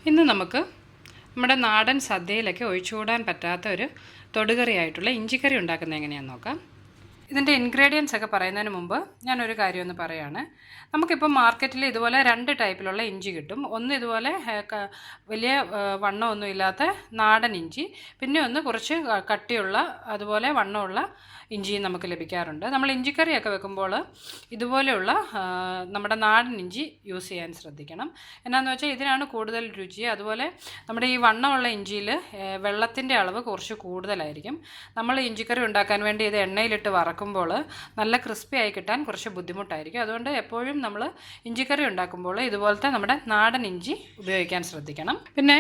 ഇന്ന് നമുക്ക് നമ്മുടെ നാടൻ സദ്യയിലൊക്കെ ഒഴിച്ചുകൂടാൻ പറ്റാത്ത ഒരു തൊടുകറിയായിട്ടുള്ള ഇഞ്ചിക്കറി ഉണ്ടാക്കുന്നത് എങ്ങനെയാണെന്ന് നോക്കാം. ഇതിൻ്റെ ഇൻഗ്രീഡിയൻസ് ഒക്കെ പറയുന്നതിന് മുമ്പ് ഞാനൊരു കാര്യമൊന്ന് പറയുകയാണ്. നമുക്കിപ്പോൾ മാർക്കറ്റിൽ ഇതുപോലെ 2 ടൈപ്പിലുള്ള ഇഞ്ചി കിട്ടും. ഒന്ന് ഇതുപോലെ വലിയ വണ്ണമൊന്നും ഇല്ലാത്ത നാടൻ ഇഞ്ചി, പിന്നെ ഒന്ന് കുറച്ച് കട്ടിയുള്ള അതുപോലെ വണ്ണമുള്ള ഇഞ്ചിയും നമുക്ക് ലഭിക്കാറുണ്ട്. നമ്മൾ ഇഞ്ചിക്കറിയൊക്കെ വെക്കുമ്പോൾ ഇതുപോലെയുള്ള നമ്മുടെ നാടൻ ഇഞ്ചി യൂസ് ചെയ്യാൻ ശ്രദ്ധിക്കണം. എന്നാന്ന് വെച്ചാൽ ഇതിനാണ് കൂടുതൽ രുചി. അതുപോലെ നമ്മുടെ ഈ വണ്ണമുള്ള ഇഞ്ചിയിൽ വെള്ളത്തിൻ്റെ അളവ് കുറച്ച് കൂടുതലായിരിക്കും. നമ്മൾ ഇഞ്ചിക്കറി ഉണ്ടാക്കാൻ വേണ്ടി ഇത് എണ്ണയിലിട്ട് വറക്കുമ്പോൾ നല്ല ക്രിസ്പി ആയി കിട്ടാൻ കുറച്ച് ബുദ്ധിമുട്ടായിരിക്കും. അതുകൊണ്ട് എപ്പോഴും നമ്മൾ ഇഞ്ചിക്കറി ഉണ്ടാക്കുമ്പോൾ ഇതുപോലത്തെ നമ്മുടെ നാടൻ ഇഞ്ചി ഉപയോഗിക്കാൻ ശ്രദ്ധിക്കണം. പിന്നെ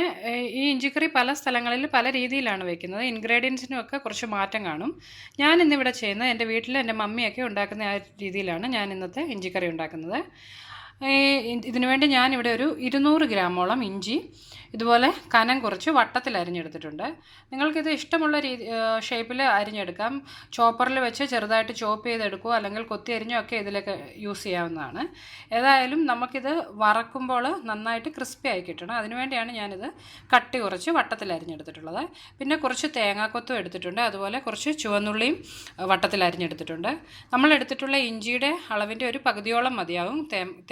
ഈ ഇഞ്ചിക്കറി പല സ്ഥലങ്ങളിൽ പല രീതിയിലാണ് വെക്കുന്നത്. ഇൻഗ്രീഡിയൻസിനും ഒക്കെ കുറച്ച് മാറ്റം കാണും. ഞാൻ ഇന്നിവിടെ ചെയ്യുന്നത് എൻ്റെ വീട്ടിൽ എൻ്റെ മമ്മിയൊക്കെ ഉണ്ടാക്കുന്ന ആ രീതിയിലാണ് ഞാൻ ഇന്നത്തെ ഇഞ്ചിക്കറി ഉണ്ടാക്കുന്നത്. ഇതിനു വേണ്ടി ഞാനിവിടെ ഒരു 200 ഗ്രാമോളം ഇഞ്ചി ഇതുപോലെ കനം കുറച്ച് വട്ടത്തിൽ അരിഞ്ഞെടുത്തിട്ടുണ്ട്. നിങ്ങൾക്കിത് ഇഷ്ടമുള്ള ഷേപ്പിൽ അരിഞ്ഞെടുക്കാം. ചോപ്പറിൽ വെച്ച് ചെറുതായിട്ട് ചോപ്പ് ചെയ്തെടുക്കുകയോ അല്ലെങ്കിൽ കൊത്തി അരിഞ്ഞോ ഒക്കെ ഇതിലൊക്കെ യൂസ് ചെയ്യാവുന്നതാണ്. ഏതായാലും നമുക്കിത് വറക്കുമ്പോൾ നന്നായിട്ട് ക്രിസ്പി ആയി കിട്ടണം. അതിനുവേണ്ടിയാണ് ഞാനിത് കട്ടി കുറച്ച് വട്ടത്തിൽ അരിഞ്ഞെടുത്തിട്ടുള്ളത്. പിന്നെ കുറച്ച് തേങ്ങാക്കൊത്തും എടുത്തിട്ടുണ്ട്. അതുപോലെ കുറച്ച് ചുവന്നുള്ളിയും വട്ടത്തിൽ അരിഞ്ഞെടുത്തിട്ടുണ്ട്. നമ്മൾ എടുത്തിട്ടുള്ള ഇഞ്ചിയുടെ അളവിൻ്റെ ഒരു പകുതിയോളം മതിയാവും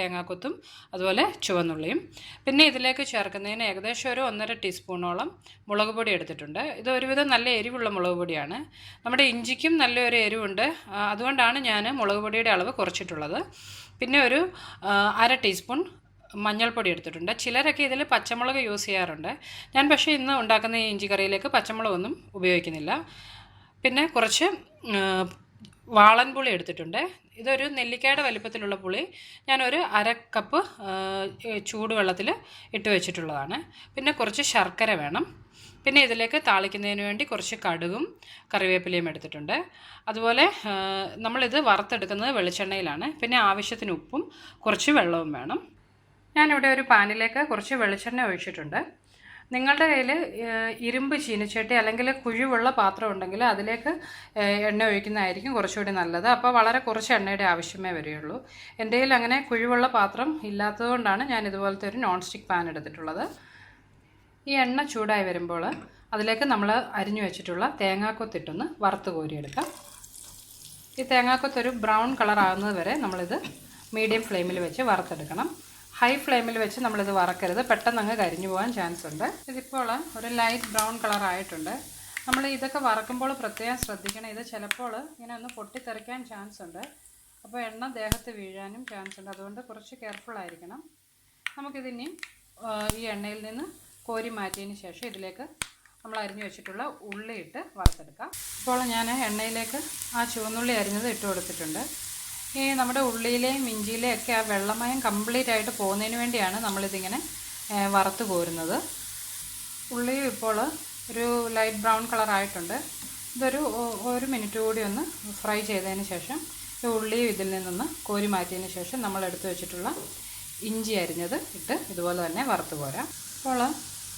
തേങ്ങാക്കൊത്തും അതുപോലെ ചുവന്നുള്ളിയും. പിന്നെ ഇതിലേക്ക് ചേർക്കുന്നതിന് ഏകദേശം ഒരു 1.5 ടീസ്പൂണോളം മുളക് പൊടി എടുത്തിട്ടുണ്ട്. ഇത് ഒരുവിധം നല്ല എരിവുള്ള മുളക് പൊടിയാണ്. നമ്മുടെ ഇഞ്ചിക്കും നല്ലൊരു എരിവുണ്ട്. അതുകൊണ്ടാണ് ഞാൻ മുളക് പൊടിയുടെ അളവ് കുറച്ചിട്ടുള്ളത്. പിന്നെ ഒരു 1/2 ടീസ്പൂൺ മഞ്ഞൾപ്പൊടി എടുത്തിട്ടുണ്ട്. ചിലരൊക്കെ ഇതിൽ പച്ചമുളക് യൂസ് ചെയ്യാറുണ്ട്. ഞാൻ പക്ഷേ ഇന്ന് ഉണ്ടാക്കുന്ന ഈ ഇഞ്ചി കറിയിലേക്ക് പച്ചമുളകൊന്നും ഉപയോഗിക്കുന്നില്ല. പിന്നെ കുറച്ച് വാളൻപുളി എടുത്തിട്ടുണ്ട്. ഇതൊരു നെല്ലിക്കയുടെ വലിപ്പത്തിലുള്ള പുളി ഞാനൊരു 1/2 കപ്പ് ചൂടുവെള്ളത്തിൽ ഇട്ട് വെച്ചിട്ടുള്ളതാണ്. പിന്നെ കുറച്ച് ശർക്കര വേണം. പിന്നെ ഇതിലേക്ക് താളിക്കുന്നതിന് വേണ്ടി കുറച്ച് കടുകും കറിവേപ്പിലയും എടുത്തിട്ടുണ്ട്. അതുപോലെ നമ്മളിത് വറുത്തെടുക്കുന്നത് വെളിച്ചെണ്ണയിലാണ്. പിന്നെ ആവശ്യത്തിന് ഉപ്പും കുറച്ച് വെള്ളവും വേണം. ഞാനിവിടെ ഒരു പാനിലേക്ക് കുറച്ച് വെളിച്ചെണ്ണ ഒഴിച്ചിട്ടുണ്ട്. നിങ്ങളുടെ കയ്യിൽ ഇരുമ്പ് ചീനച്ചട്ടി അല്ലെങ്കിൽ കുഴിവുള്ള പാത്രം ഉണ്ടെങ്കിൽ അതിലേക്ക് എണ്ണ ഒഴിക്കുന്നതായിരിക്കും കുറച്ചുകൂടി നല്ലത്. അപ്പോൾ വളരെ കുറച്ച് എണ്ണയുടെ ആവശ്യമേ വരികയുള്ളൂ. എൻ്റെ കയ്യിൽ അങ്ങനെ കുഴിവുള്ള പാത്രം ഇല്ലാത്തതുകൊണ്ടാണ് ഞാൻ ഇതുപോലത്തെ ഒരു നോൺ സ്റ്റിക്ക് പാൻ എടുത്തിട്ടുള്ളത്. ഈ എണ്ണ ചൂടായി വരുമ്പോൾ അതിലേക്ക് നമ്മൾ അരിഞ്ഞു വെച്ചിട്ടുള്ള തേങ്ങാക്കൊത്തിട്ടൊന്ന് വറുത്ത് കോരിയെടുക്കാം. ഈ തേങ്ങാക്കൊത്തൊരു ബ്രൗൺ കളർ ആകുന്നത് വരെ നമ്മളിത് മീഡിയം ഫ്ലെയിമിൽ വെച്ച് വറുത്തെടുക്കണം. ഹൈ ഫ്ലെയിമിൽ വെച്ച് നമ്മളിത് വറക്കരുത്, പെട്ടെന്ന് അങ്ങ് കരിഞ്ഞു പോകാൻ ചാൻസ് ഉണ്ട്. ഇതിപ്പോൾ ഒരു ലൈറ്റ് ബ്രൗൺ കളർ ആയിട്ടുണ്ട്. നമ്മൾ ഇതൊക്കെ വറക്കുമ്പോൾ പ്രത്യേകം ശ്രദ്ധിക്കണം. ഇത് ചിലപ്പോൾ ഇങ്ങനെ ഒന്ന് പൊട്ടിത്തെറിക്കാൻ ചാൻസ് ഉണ്ട്. അപ്പോൾ എണ്ണ ദേഹത്ത് വീഴാനും ചാൻസ് ഉണ്ട്. അതുകൊണ്ട് കുറച്ച് കെയർഫുൾ ആയിരിക്കണം. നമുക്കിതിനി ഈ എണ്ണയിൽ നിന്ന് കോരി മാറ്റിയതിന് ശേഷം ഇതിലേക്ക് നമ്മൾ അരിഞ്ഞു വെച്ചിട്ടുള്ള ഉള്ളി ഇട്ട് വറുത്തെടുക്കാം. ഇപ്പോൾ ഞാൻ എണ്ണയിലേക്ക് ആ ചുവന്നുള്ളി അരിഞ്ഞത് ഇട്ട് കൊടുത്തിട്ടുണ്ട്. ഈ നമ്മുടെ ഉള്ളിയിലെയും ഇഞ്ചിയിലെയും ഒക്കെ ആ വെള്ളമയം കംപ്ലീറ്റ് ആയിട്ട് പോകുന്നതിന് വേണ്ടിയാണ് നമ്മളിതിങ്ങനെ വറുത്ത് കോരുന്നത്. ഉള്ളിയും ഇപ്പോൾ ഒരു ലൈറ്റ് ബ്രൗൺ കളർ ആയിട്ടുണ്ട്. ഇതൊരു 1 മിനിറ്റ് കൂടി ഒന്ന് ഫ്രൈ ചെയ്തതിന് ശേഷം ഈ ഉള്ളിയും ഇതിൽ നിന്നൊന്ന് കോരി മാറ്റിയതിന് ശേഷം നമ്മൾ എടുത്തു വെച്ചിട്ടുള്ള ഇഞ്ചി അരിഞ്ഞത് ഇട്ട് ഇതുപോലെ തന്നെ വറുത്ത് കോരാം. ഇപ്പോൾ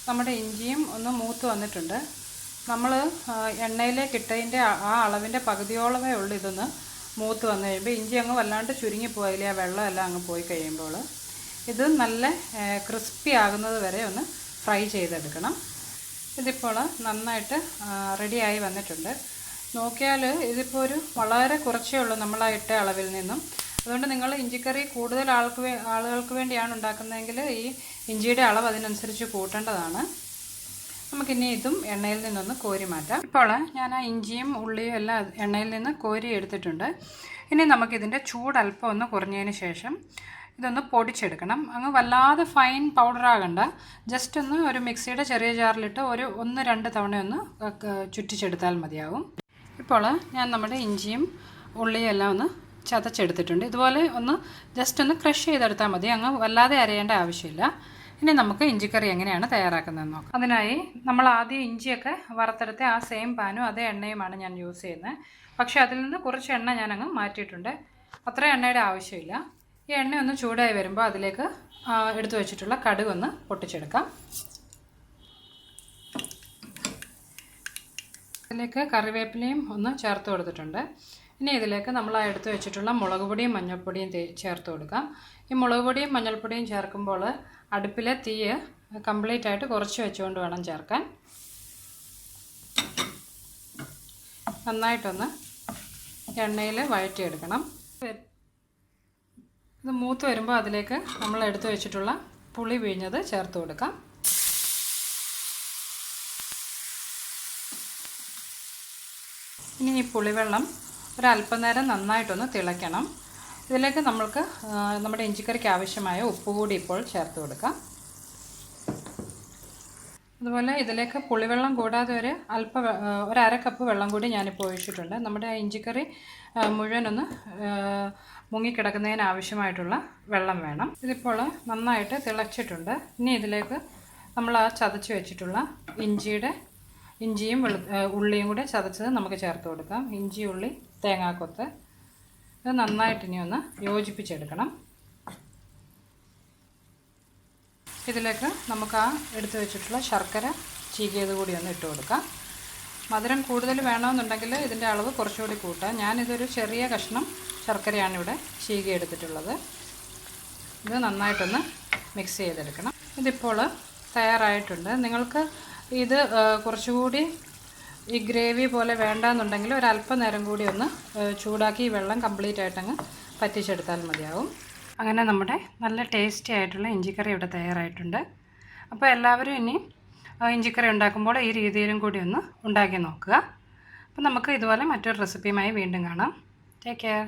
നമ്മുടെ ഇഞ്ചിയും ഒന്ന് മൂത്ത് വന്നിട്ടുണ്ട്. നമ്മൾ എണ്ണയിലേക്ക് ഇട്ടതിൻ്റെ ആ അളവിൻ്റെ പകുതിയോളമേ ഉള്ളൂ ഇതൊന്ന് മൂത്ത് വന്നു കഴിയുമ്പോൾ. ഇഞ്ചി അങ്ങ് വല്ലാണ്ട് ചുരുങ്ങിപ്പോയില്ലേ, ആ വെള്ളമെല്ലാം അങ്ങ് പോയി കഴിയുമ്പോൾ ഇത് നല്ല ക്രിസ്പി ആകുന്നത് വരെ ഒന്ന് ഫ്രൈ ചെയ്തെടുക്കണം. ഇതിപ്പോൾ നന്നായിട്ട് റെഡിയായി വന്നിട്ടുണ്ട്. നോക്കിയാൽ ഇതിപ്പോൾ ഒരു വളരെ കുറച്ചേ ഉള്ളൂ നമ്മളാ ഇട്ട അളവിൽ നിന്നും. അതുകൊണ്ട് നിങ്ങൾ ഇഞ്ചിക്കറി കൂടുതൽ ആളുകൾക്ക് വേണ്ടിയാണ് ഉണ്ടാക്കുന്നതെങ്കിൽ ഈ ഇഞ്ചിയുടെ അളവ് അതിനനുസരിച്ച് കൂട്ടേണ്ടതാണ്. നമുക്കിനി ഇതും എണ്ണയിൽ നിന്നൊന്ന് കോരി മാറ്റാം. ഇപ്പോൾ ഞാൻ ആ ഇഞ്ചിയും ഉള്ളിയും എല്ലാം എണ്ണയിൽ നിന്ന് കോരി എടുത്തിട്ടുണ്ട്. ഇനി നമുക്കിതിൻ്റെ ചൂട് അല്പം ഒന്ന് കുറഞ്ഞതിന് ശേഷം ഇതൊന്ന് പൊടിച്ചെടുക്കണം. അങ്ങ് വല്ലാതെ ഫൈൻ പൗഡറാകണ്ട, ജസ്റ്റ് ഒന്ന് ഒരു മിക്സിയുടെ ചെറിയ ജാറിലിട്ട് 1-2 തവണ ഒന്ന് ചുറ്റിച്ചെടുത്താൽ മതിയാവും. ഇപ്പോൾ ഞാൻ നമ്മുടെ ഇഞ്ചിയും ഉള്ളിയും എല്ലാം ഒന്ന് ചതച്ചെടുത്തിട്ടുണ്ട്. ഇതുപോലെ ഒന്ന് ജസ്റ്റ് ഒന്ന് ക്രഷ് ചെയ്തെടുത്താൽ മതി, അങ്ങ് വല്ലാതെ അരയേണ്ട ആവശ്യമില്ല. ഇനി നമുക്ക് ഇഞ്ചിക്കറി എങ്ങനെയാണ് തയ്യാറാക്കുന്നതെന്ന് നോക്കാം. അതിനായി നമ്മൾ ആദ്യം ഇഞ്ചിയൊക്കെ വറുത്തെടുത്ത ആ സെയിം പാനും അതേ എണ്ണയുമാണ് ഞാൻ യൂസ് ചെയ്യുന്നത്. പക്ഷേ അതിൽ നിന്ന് കുറച്ച് എണ്ണ ഞാനങ്ങ് മാറ്റിയിട്ടുണ്ട്. അത്ര എണ്ണയുടെ ആവശ്യമില്ല. ഈ എണ്ണ ഒന്ന് ചൂടായി വരുമ്പോൾ അതിലേക്ക് എടുത്തു വെച്ചിട്ടുള്ള കടുക് ഒന്ന് പൊട്ടിച്ചെടുക്കാം. ഇതിലേക്ക് കറിവേപ്പിലയും ഒന്ന് ചേർത്ത് കൊടുത്തിട്ടുണ്ട്. ഇനി ഇതിലേക്ക് നമ്മൾ എടുത്ത് വെച്ചിട്ടുള്ള മുളക് പൊടിയും മഞ്ഞൾപ്പൊടിയും ചേർത്ത് കൊടുക്കാം. ഈ മുളക് പൊടിയും മഞ്ഞൾപ്പൊടിയും ചേർക്കുമ്പോൾ അടുപ്പിലെ തീ കംപ്ലീറ്റ് ആയിട്ട് കുറച്ച് വെച്ചുകൊണ്ട് വേണം ചേർക്കാൻ. നന്നായിട്ടൊന്ന് എണ്ണയിൽ വഴറ്റിയെടുക്കണം. ഇത് മൂത്ത് വരുമ്പോൾ അതിലേക്ക് നമ്മൾ എടുത്തു വെച്ചിട്ടുള്ള പുളി പിഴിഞ്ഞത് ചേർത്ത് കൊടുക്കാം. ഇനി ഈ പുളിവെള്ളം ഒരല്പം നേരം നന്നായിട്ടൊന്ന് തിളയ്ക്കണം. ഇതിലേക്ക് നമ്മൾക്ക് നമ്മുടെ ഇഞ്ചിക്കറിക്ക് ആവശ്യമായ ഉപ്പ് കൂടി ഇപ്പോൾ ചേർത്ത് കൊടുക്കാം. അതുപോലെ ഇതിലേക്ക് പുളിവെള്ളം കൂടാതെ ഒരു അര കപ്പ് വെള്ളം കൂടി ഞാനിപ്പോൾ ഒഴിച്ചിട്ടുണ്ട്. നമ്മുടെ ഇഞ്ചിക്കറി മുഴുവനൊന്ന് മുങ്ങിക്കിടക്കുന്നതിന് ആവശ്യമായിട്ടുള്ള വെള്ളം വേണം. ഇതിപ്പോൾ നന്നായിട്ട് തിളച്ചിട്ടുണ്ട്. ഇനി ഇതിലേക്ക് നമ്മൾ ചതച്ച് വെച്ചിട്ടുള്ള ഇഞ്ചിയും ഉള്ളിയും കൂടെ ചതച്ചത് നമുക്ക് ചേർത്ത് കൊടുക്കാം. ഇഞ്ചി, ഉള്ളി, തേങ്ങാക്കൊത്ത് ഇത് നന്നായിട്ട് ഇനി ഒന്ന് യോജിപ്പിച്ചെടുക്കണം. ഇതിലേക്ക് നമുക്ക് എടുത്തു വെച്ചിട്ടുള്ള ശർക്കര ചീകിയത് കൂടി ഒന്ന് ഇട്ട് കൊടുക്കാം. മധുരം കൂടുതൽ വേണമെന്നുണ്ടെങ്കിൽ ഇതിൻ്റെ അളവ് കുറച്ചുകൂടി കൂട്ടാം. ഞാനിതൊരു ചെറിയ കഷ്ണം ശർക്കരയാണ് ഇവിടെ ചീകി എടുത്തിട്ടുള്ളത്. ഇത് നന്നായിട്ടൊന്ന് മിക്സ് ചെയ്തെടുക്കണം. ഇതിപ്പോൾ തയ്യാറായിട്ടുണ്ട്. നിങ്ങൾക്ക് ഇത് കുറച്ചുകൂടി ഈ ഗ്രേവി പോലെ വേണ്ടാന്നുണ്ടെങ്കിൽ ഒരല്പം നേരം കൂടി ഒന്ന് ചൂടാക്കി വെള്ളം കംപ്ലീറ്റ് ആയിട്ടങ്ങ് പറ്റിച്ചെടുത്താൽ മതിയാവും. അങ്ങനെ നമ്മുടെ നല്ല ടേസ്റ്റി ആയിട്ടുള്ള ഇഞ്ചിക്കറി ഇവിടെ തയ്യാറായിട്ടുണ്ട്. അപ്പോൾ എല്ലാവരും ഇനി ഇഞ്ചിക്കറി ഉണ്ടാക്കുമ്പോൾ ഈ രീതിയിലും കൂടി ഒന്ന് ഉണ്ടാക്കി നോക്കുക. അപ്പോൾ നമുക്ക് ഇതുപോലെ മറ്റൊരു റെസിപ്പിയുമായി വീണ്ടും കാണാം. Take care.